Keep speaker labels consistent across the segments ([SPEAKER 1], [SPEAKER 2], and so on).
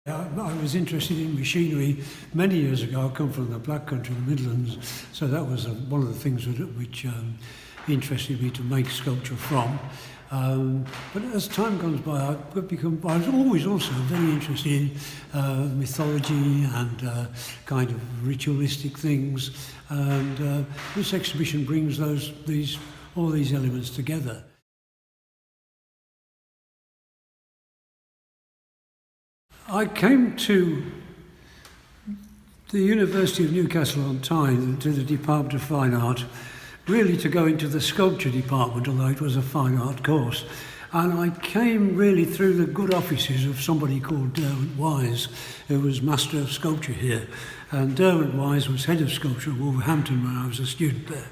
[SPEAKER 1] I was interested in machinery many years ago. I come from the Black Country, the Midlands, so that was one of the things which interested me to make sculpture from. But as time goes by, I was always also very interested in mythology and kind of ritualistic things, and this exhibition brings all these elements together. I came to the University of Newcastle on Tyne, to the Department of Fine Art, really to go into the sculpture department, although it was a fine art course. And I came really through the good offices of somebody called Derwent Wise, who was Master of Sculpture here. And Derwent Wise was Head of Sculpture at Wolverhampton when I was a student there.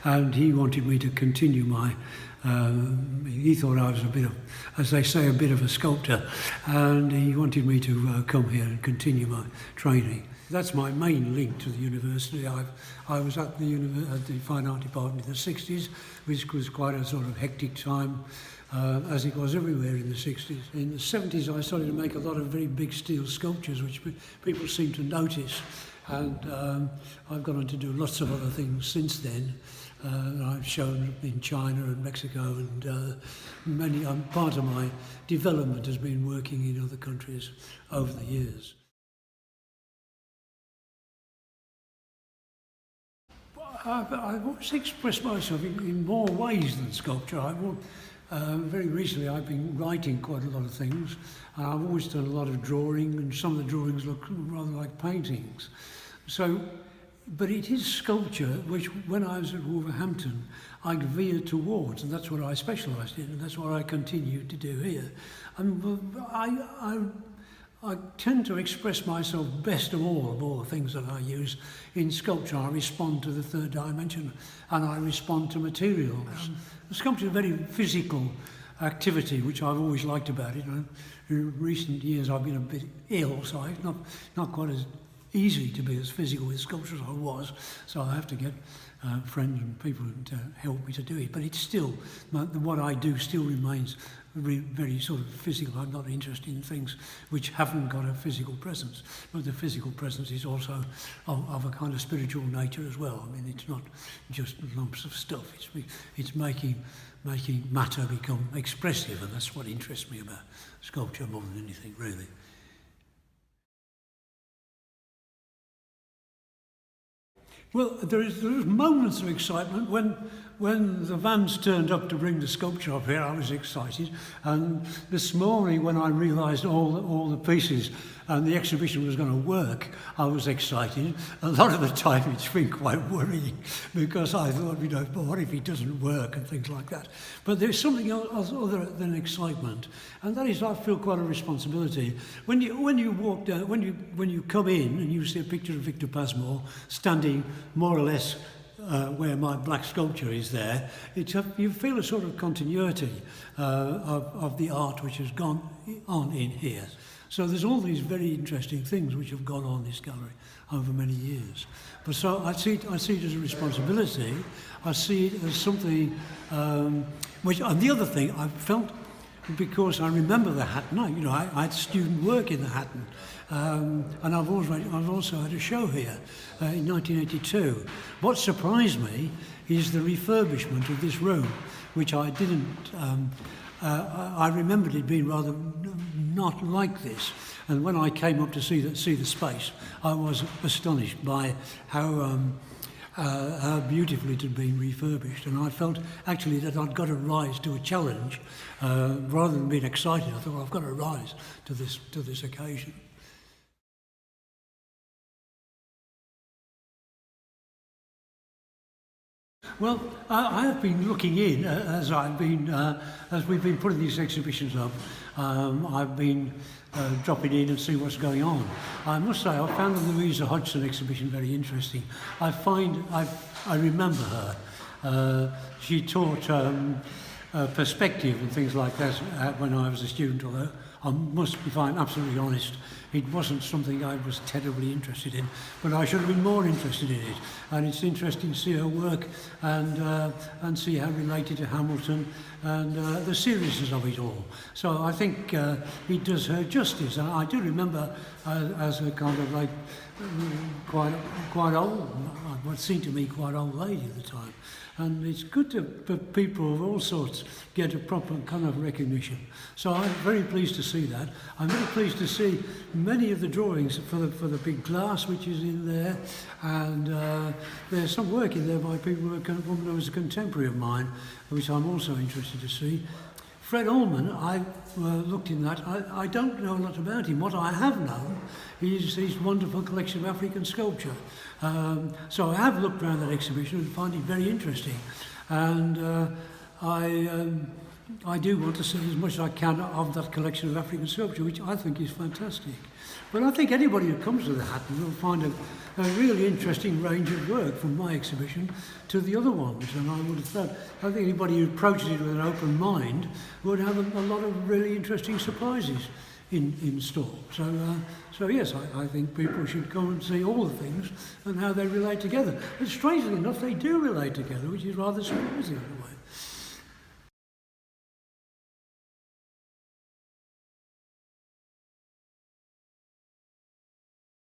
[SPEAKER 1] And he wanted me to continue my he thought I was a bit of, as they say, a bit of a sculptor, and he wanted me to come here and continue my training. That's my main link to the university. I was at the Fine Art Department in the 60s, which was quite a sort of hectic time, as it was everywhere in the 60s. In the 70s, I started to make a lot of very big steel sculptures, which people seem to notice, and I've gone on to do lots of other things since then. I've shown in China and Mexico, and part of my development has been working in other countries over the years. I've always expressed myself in more ways than sculpture. Very recently I've been writing quite a lot of things. I've always done a lot of drawing, and some of the drawings look rather like paintings. But it is sculpture, which when I was at Wolverhampton, I veered towards, and that's what I specialised in, and that's what I continue to do here. I tend to express myself best of all the things that I use in sculpture. I respond to the third dimension, and I respond to materials. Sculpture is a very physical activity, which I've always liked about it. In recent years, I've been a bit ill, so it's not quite as easy to be as physical with sculpture as I was, so I have to get friends and people to help me to do it. But it's still, what I do still remains very sort of physical. I'm not interested in things which haven't got a physical presence, but the physical presence is also of a kind of spiritual nature as well. I mean, it's not just lumps of stuff. It's making matter become expressive, and that's what interests me about sculpture more than anything, really. Well, there was moments of excitement when the vans turned up to bring the sculpture up here. I was excited, and this morning when I realised all the pieces and the exhibition was going to work, I was excited. A lot of the time it's been quite worrying, because I thought, but what if it doesn't work and things like that. But there's something else other than excitement, and that is I feel quite a responsibility. When you walk down, when you come in and you see a picture of Victor Passmore standing more or less where my black sculpture is there, you feel a sort of continuity of the art which has gone on in here. So there's all these very interesting things which have gone on in this gallery over many years. But so I see it as a responsibility. I see it as something which, and the other thing I felt, because I remember the Hatton. I had student work in the Hatton, and I've also had a show here in 1982. What surprised me is the refurbishment of this room, which I didn't. I remembered it being rather not like this, and when I came up to see the space, I was astonished by how beautifully it had been refurbished, and I felt actually that I'd got to rise to a challenge rather than being excited. I thought, well, I've got to rise to this occasion. Well, I have been looking in as we've been putting these exhibitions up. I've been dropping in and see what's going on. I must say, I found the Louisa Hodgson exhibition very interesting. I remember her. She taught perspective and things like that when I was a student, I must, if I'm absolutely honest, it wasn't something I was terribly interested in, but I should have been more interested in it. And it's interesting to see her work and see how related to Hamilton and the seriousness of it all. So I think it does her justice. And I do remember as a kind of like quite old, what seemed to me quite old lady at the time. And it's good for people of all sorts get a proper kind of recognition. So I'm very pleased to see that. I'm very pleased to see many of the drawings for the big glass which is in there, and there's some work in there by people who was a contemporary of mine, which I'm also interested to see. Fred Ullman, I looked in that. I don't know a lot about him. What I have known is his wonderful collection of African sculpture. So I have looked around that exhibition and find it very interesting. And I do want to see as much as I can of that collection of African sculpture, which I think is fantastic. But I think anybody who comes to the Hatton will find a really interesting range of work from my exhibition to the other ones. And I would have thought, I think anybody who approaches it with an open mind would have a lot of really interesting surprises in store. So yes, I think people should come and see all the things and how they relate together. But strangely enough, they do relate together, which is rather surprising in a way.